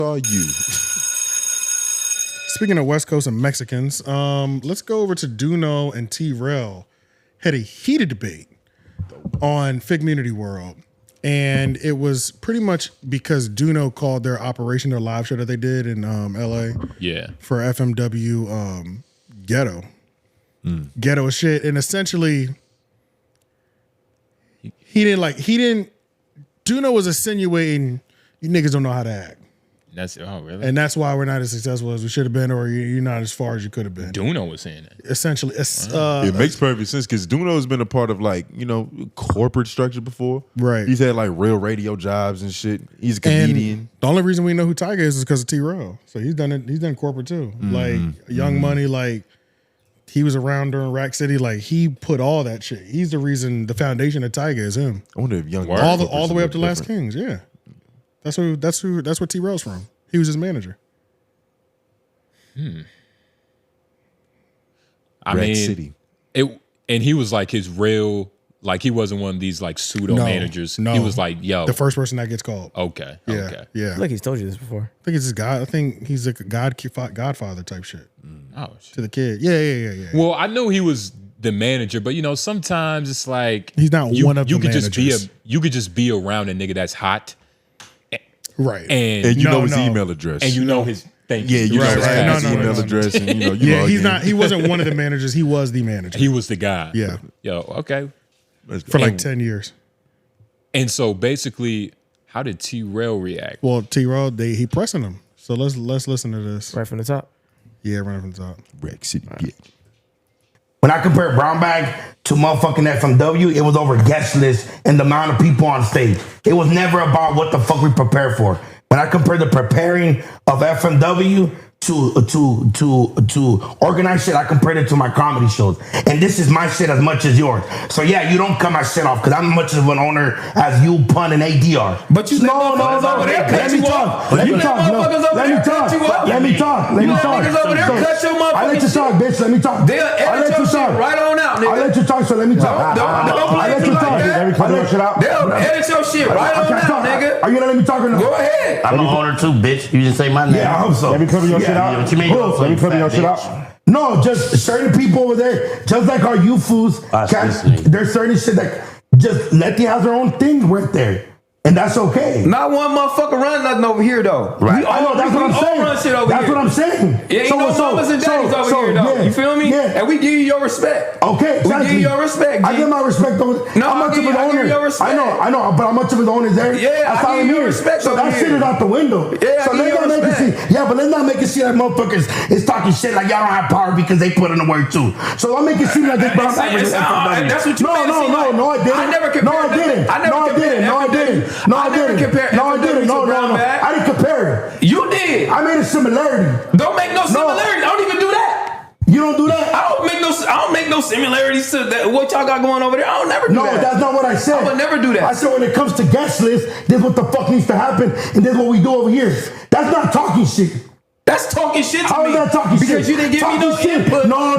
are you? Speaking of West Coast and Mexicans, let's go over to Doknow and Rell. Had a heated debate on Figmunity World. And it was pretty much because Doknow called their operation, their live show that they did in LA. Yeah. For FMW GHETTO. GHETTO shit. And essentially, Doknow was insinuating you niggas don't know how to act. Really? And that's why we're not as successful as we should have been, or you're not as far as you could have been. Doknow was saying that. Essentially. It makes perfect sense because Doknow has been a part of corporate structure before. Right. He's had real radio jobs and shit. He's a comedian. And the only reason we know who Tiger is because of Rell. So he's done it. He's done corporate too. Young Money, he was around during Rack City. He put all that shit. He's the reason the foundation of Tiger is him. I wonder if Young all the way up to Last Kings. Yeah. That's where Rell's from. He was his manager. I mean, City. And he was his real, he wasn't one of these pseudo managers. No. He was yo. The first person that gets called. Okay. Yeah. Okay. Yeah. I feel like he's told you this before. I think it's his God. I think he's a godfather type shit. Oh, shit. To the kid. Yeah. Well, I know he was the manager, but sometimes it's he's not one of the managers. You could just be around a nigga that's hot. Right. And you know his email address. And you know his thank you. Yeah, you know his email address. And he's not. He wasn't one of the managers. He was the manager. He was the guy. Yeah. Yo, okay. For 10 years. And so basically, how did Rell react? Well, Rell, he pressing him. So let's listen to this. Right from the top. Yeah, right from the top. Rack City. Right. When I compare Brown Bag to motherfucking FMW, it was over guest list and the amount of people on stage. It was never about what the fuck we prepare for. When I compare the preparing of FMW to organize shit, I compared it to my comedy shows. And this is my shit as much as yours. So yeah, you don't cut my shit off because I'm much of an owner as you, Pun, and ADR. But you no. Let me talk. Let me talk. Let me talk. Let me talk. Let me talk. I let you talk, bitch. Let me talk. They'll edit your shit right on out, nigga. I let you talk, so let me talk. Don't play it like that. They'll edit your shit right on out, nigga. Are you gonna let me talk or no? Go ahead. I'm an owner too, bitch. You just say my name. Yeah, I hope so. Let me cover your shit out. What you mean? Let me cover your shit out. No, just certain people over there, just like our youth fools, there's certain shit that just let them have their own thing right there. And that's okay. Not one motherfucker run nothing over here though. Right. I know, that's what I'm saying. Run shit over that's here. what I'm saying. Yeah, ain't no mamas and daddies over here though. Yeah, you feel me? Yeah. And we give you your respect. Okay, exactly. We give you your respect, G. I give my respect over. No, how much of an owner? I give you your respect. I know, but how much of an owner is there? Yeah, I give you your respect. So that shit is out the window. Yeah, so let's not make it seem. Yeah, but let's not make it seem like motherfuckers is talking shit like y'all don't have power because they put in the work too. So I'll make it seem like they brought back. That's what you No, I didn't. I never compared. No, I didn't. I didn't compare it. You did. I made a similarity. Don't make no similarities. I don't even do that. You don't do that? I don't make no similarities to that. What y'all got going over there? I don't never do that. No, that's not what I said. I would never do that. I said when it comes to guest list, this is what the fuck needs to happen, and this is what we do over here. That's not talking shit. That's talking shit to How me. is that talking because shit? You didn't give me no shit. input. No.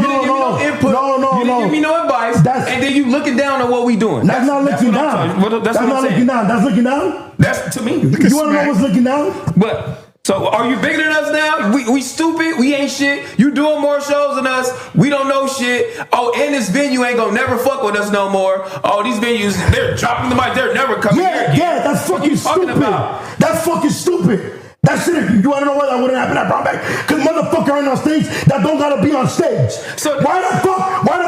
You didn't give me no advice. And then you looking down on what we doing. That's not looking down. That's not looking down. That's looking down? That's to me. You want to know what's looking down? But so are you bigger than us now? We stupid. We ain't shit. You doing more shows than us. We don't know shit. Oh, and this venue ain't gonna never fuck with us no more. Oh, these venues, they're dropping the mic. They're never coming here again. Yeah, that's fucking stupid. That's fucking stupid. That's it. You want to know why that wouldn't happen at Brown Bag? Because motherfucker ain't on stage that don't gotta be on stage. So why the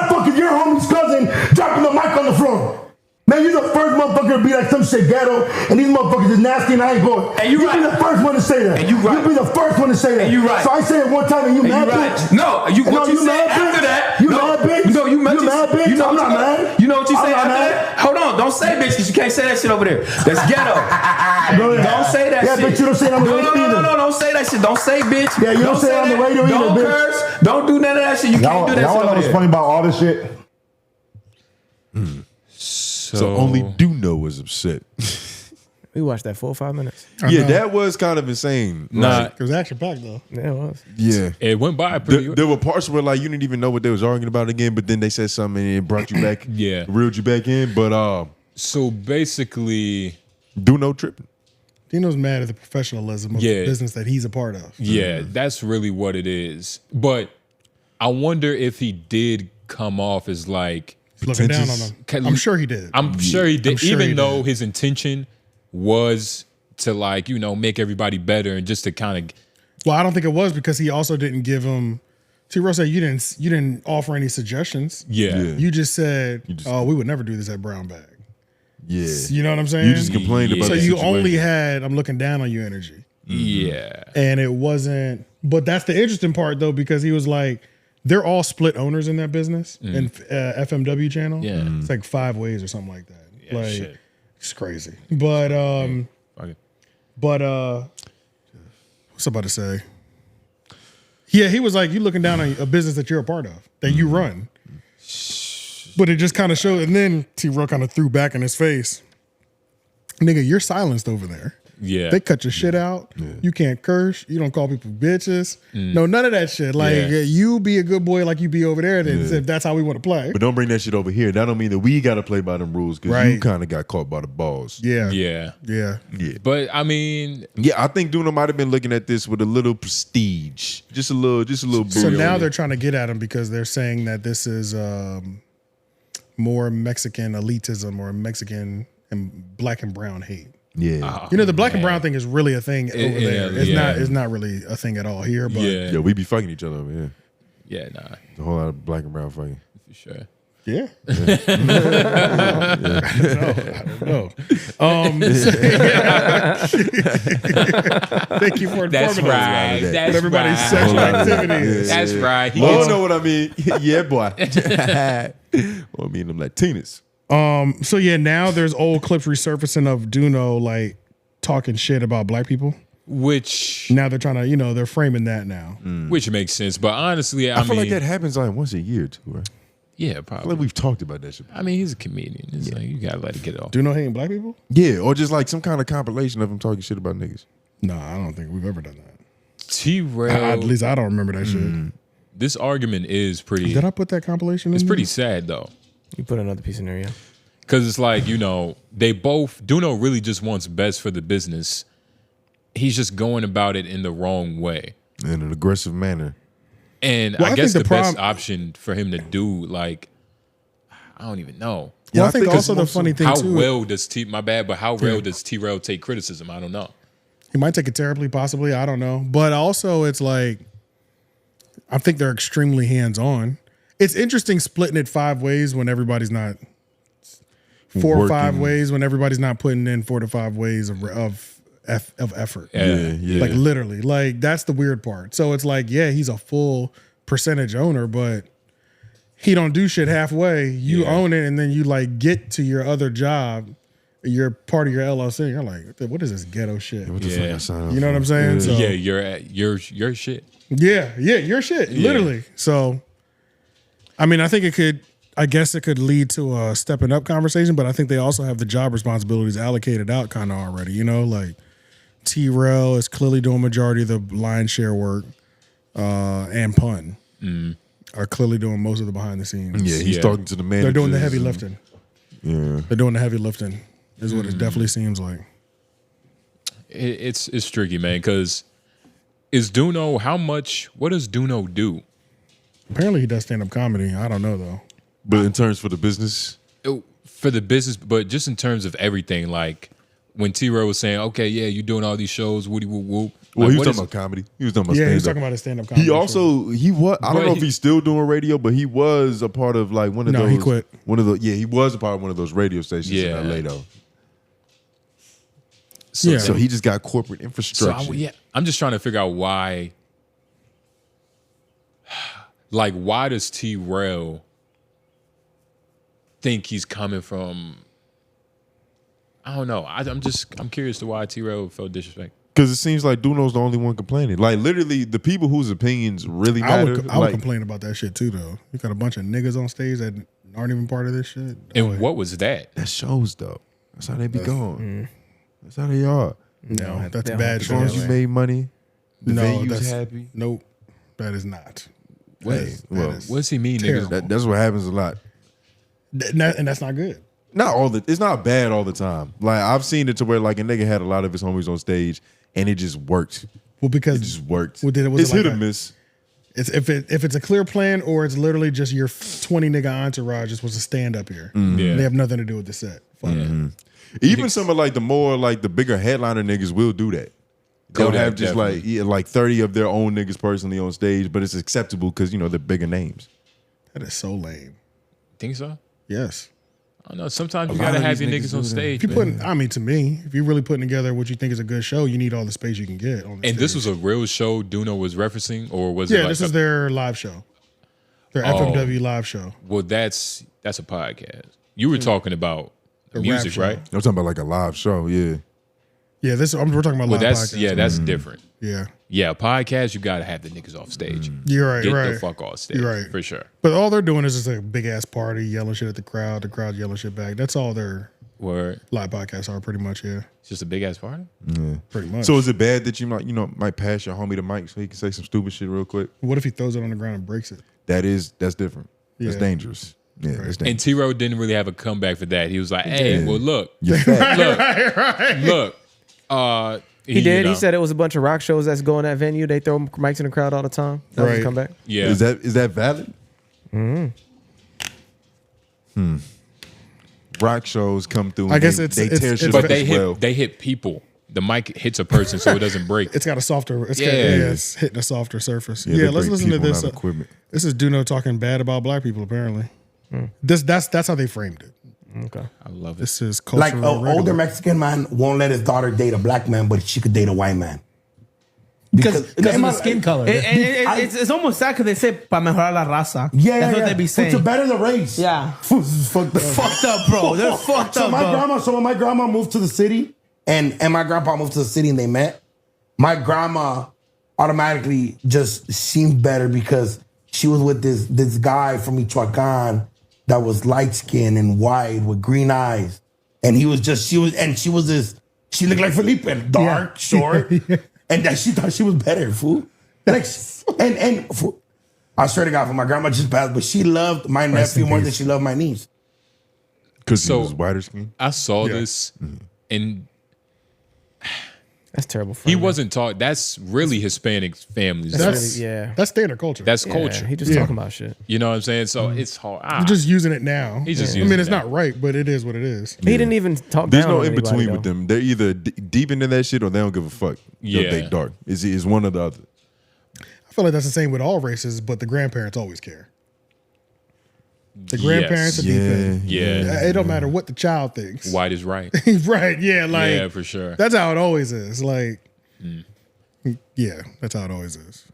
fuck is your homie's cousin dropping the mic on the floor? Man, you're the first motherfucker to be like some shit ghetto, and these motherfuckers is nasty, and I ain't going. And you right. be the first one to say that. And you right. You be the first one to say that. And you right. So I said it one time, and you mad, bitch? No, what you said after that. You mad, bitch? No, you mad, bitch? You know I'm not mad. You know what you say after that? Hold on, don't say bitch, because you can't say that shit over there. That's ghetto. Don't say that shit. Yeah, bitch, you don't say it on the radio either. No, don't say that shit. Don't say bitch. Yeah, you don't say it on the radio either, bitch. Don't curse. Don't do none of that shit. You can't do that shit over there. Y'all know what's funny about all this shit? So only Doknow was upset. We watched that 4 or 5 minutes. Yeah, that was kind of insane. Nah, it was action packed though. Yeah, it was. Yeah, it went by pretty. There were parts where you didn't even know what they was arguing about again, but then they said something and it brought you back. Yeah, reeled you back in. But so basically, Doknow tripping. Dino's mad at the professionalism of the business that he's a part of. Yeah, that's really what it is. But I wonder if he did come off as like looking down on him. I'm sure he did. I'm sure he did. I'm sure Even he though did. his intention was to like, you know, make everybody better and just to kind of. Well, I don't think it was because he also didn't give him. T-Rell said you didn't offer any suggestions. Yeah. You just said, "Oh, we would never do this at Brown Bag." Yeah. You know what I'm saying? You just complained about So the you situation. only had "I'm looking down on you" energy. Yeah. And it wasn't. But that's the interesting part though, because he was like, they're all split owners in that business and FMW channel. Yeah. It's like 5 ways or something like that. Yeah, like shit. it's crazy. But Okay. what's I about to say? Yeah, he was like, you looking down on a business that you're a part of, that you run. But it just kind of showed, and then T-Rell kind of threw back in his face. Nigga, you're silenced over there. Yeah. They cut your shit out. You can't curse. You don't call people bitches. No, none of that shit. Like, you be a good boy like you be over there, then if that's how we want to play. But don't bring that shit over here. That don't mean that we got to play by them rules because you Right. kind of got caught by the balls. Yeah. Yeah. Yeah. Yeah. But I mean, Yeah, I think Doknow might have been looking at this with a little prestige, just a little So booty now on they're it. trying to get at him because they're saying that this is more Mexican elitism or Mexican and black and brown hate. Yeah, You know, the black and brown thing is really a thing over yeah, there. It's yeah. it's not really a thing at all here. But yeah. we be fucking each other over here. Yeah, nah, A whole lot of black and brown fucking. for sure. yeah. I don't know. Thank you for informing That's us right. that. That's what everybody's right. sexual activity is. That's right. He Oh, gets- know what I mean? Yeah, boy. Well, I mean them Latinas. So yeah, now there's old clips resurfacing of Doknow like talking shit about black people. which Now they're trying to, they're framing that now. which makes sense. But honestly, I I feel mean, like that happens like once a year too, right? yeah, I feel probably. like we've talked about that shit. I mean, he's a comedian. It's like you gotta let it get off. Doknow hating black people? Yeah, or just like some kind of compilation of him talking shit about niggas. No, I don't think we've ever done that. At T-Rell, least I don't remember that shit. this argument is pretty. Did I put that compilation in? It's there? pretty sad though. You put another piece in there, yeah. Because it's like, they both, Doknow really just wants best for the business. He's just going about it in the wrong way. In an aggressive manner. And Well, I I guess think the the best problem- option for him to do, like, I don't even know. Well, Yeah, I think it's also the mostly- funny thing How too, well does how well does T-Rell take criticism? I don't know. he might take it terribly, possibly. I don't know. But also, it's like, I think they're extremely hands on. It's interesting splitting it 5 ways when everybody's not 4 or 5 Working. ways when everybody's not putting in 4 to 5 ways of effort. Yeah. Like literally, like that's the weird part. So it's like, yeah, he's a full percentage owner, but he don't do shit halfway. You own it, and then you like get to your other job. You're part of your LLC. You're like, what is this ghetto shit? What the fuck I signed up You know what I'm saying? So, Yeah, your shit. yeah, your shit, literally. So, I mean, I guess it could lead to a stepping up conversation, but I think they also have the job responsibilities allocated out kind of already. Like T-Rell is clearly doing majority of the lion's share work, and Pun are clearly doing most of the behind the scenes. Yeah, he's Yeah. talking to the man. They're doing the heavy lifting. Yeah. They're doing the heavy lifting, is what it definitely seems like. It's tricky, man, because is Doknow, what does Doknow do? Apparently, he does stand up comedy. I don't know though. But in terms for the business, For the business, but just in terms of everything, like when T-Rell was saying, okay, yeah, you're doing all these shows, woody whoop whoop. well, Like, he was what talking is- about comedy. He was talking about Yeah, stand-up. he's talking about his stand up comedy. He also he was. I don't But know if he- he's still doing radio, but he was a part of like one of No, those. he quit. One of the he was a part of one of those radio stations Yeah. in LA though. So, Yeah. So he just got corporate So infrastructure. I'm just trying to figure out why. Like, why does T-Rell think he's coming from? I don't know. I'm curious to why T-Rell felt disrespect. Because it seems like Doknow's the only one complaining. Like literally, the people whose opinions really I matter. would complain about that shit too, though. You got a bunch of niggas on stage that aren't even part of this shit. And what was that? that shows though. That's how they be going. That's how they are. No, that's they bad As shit. long as you made money, the No, venue's that's happy. Nope, that is not. What, That is- well, that is what does he mean, terrible. niggas? That's what happens a lot. and that's not good. It's not bad all the time. Like I've seen it to where like a nigga had a lot of his homies on stage and it just worked. Well, because It just worked. Well, then was It's it like hit or that? miss. It's if it's a clear plan or it's literally just your 20 nigga entourage just was a stand up here. Yeah. They have nothing to do with the set. Fuck it. Even some of like the more like the bigger headliner niggas will do that. They'll Kodak, have just definitely. like 30 of their own niggas personally on stage, but it's acceptable because you know they're bigger names. That is so lame. Think so? Yes. I don't know. Sometimes you lot gotta of have these your niggas niggas on do that. stage. If you putting, I mean, to me, if you're really putting together what you think is a good show, you need all the space you can get on the And stage. this was a real show Doknow was referencing, or was it Yeah, like this is their live show. Their Oh. FMW live show. Well, that's a podcast. You were talking about The music, rap show. right? I'm talking about like a live show, yeah. Yeah, we're talking about Well, live that's podcasts. that's different. Yeah. Yeah, a podcast, you gotta have the niggas off stage. You're right, Get right. the fuck off stage. You're right. For sure. But all they're doing is just a big ass party, yelling shit at the crowd yelling shit back. That's all their Word. live podcasts are pretty much, yeah. It's just a big ass party. Pretty much. So is it bad that you might pass your homie the mic so he can say some stupid shit real quick? What if he throws it on the ground and breaks it? That's different. That's Yeah. dangerous. Yeah, that's And dangerous. T-Row didn't really have a comeback for that. He was like, hey, Yeah. well, look. You're fat. Look. He did. you know, He said it was a bunch of rock shows that's going that venue. They throw mics in the crowd all the time. That was Right. his comeback. yeah. Is that valid? Rock shows come through. I guess they it's- tear it's- shit But up they as hit well. they hit people. The mic hits a person so it doesn't break. It's got a softer, it's hitting a softer surface. Yeah, Yeah, they let's break listen to people, this. not equipment. This is Doknow talking bad about black people, apparently. That's how they framed it. Okay. I love it. This is Like cultural an regular. older Mexican man won't let his daughter date a black man, but she could date a white man. Because of the Am I- skin color. It's almost sad because they say para mejorar la raza. Yeah, That's what yeah. they be saying. To better the race. Yeah. Fools is fucked up. Fucked up, bro. They're fucked So up, my bro. grandma, so when my grandma moved to the city, and my grandpa moved to the city, and they met, my grandma automatically just seemed better because she was with this guy from Michoacan that was light skinned and white with green eyes, and she looked like Felipe, dark, short, and that she thought she was better, fool. Like, fool, I swear to God, for my grandma just passed, but she loved my nephew more than she loved my niece. Because he So- was whiter skin. I saw this and That's terrible. For he him. wasn't taught. That's really Hispanic families. That's really- yeah. That's standard culture. That's Yeah, culture. He just talking about shit. You know what I'm saying? So it's hard. You're just using it now. He's just I using mean, it's it now. not right, but it is what it is. He didn't even talk. There's down no on in anybody, between though. with them. They're either deep into that shit or they don't give a fuck. Yeah. They dark. It's one or the other. I feel like that's the same with all races, but the grandparents always care. The grandparents are deep in. Yeah. It don't matter what the child thinks. White is right. Right, yeah, like Yeah, for sure. that's how it always is. Like, yeah, that's how it always is.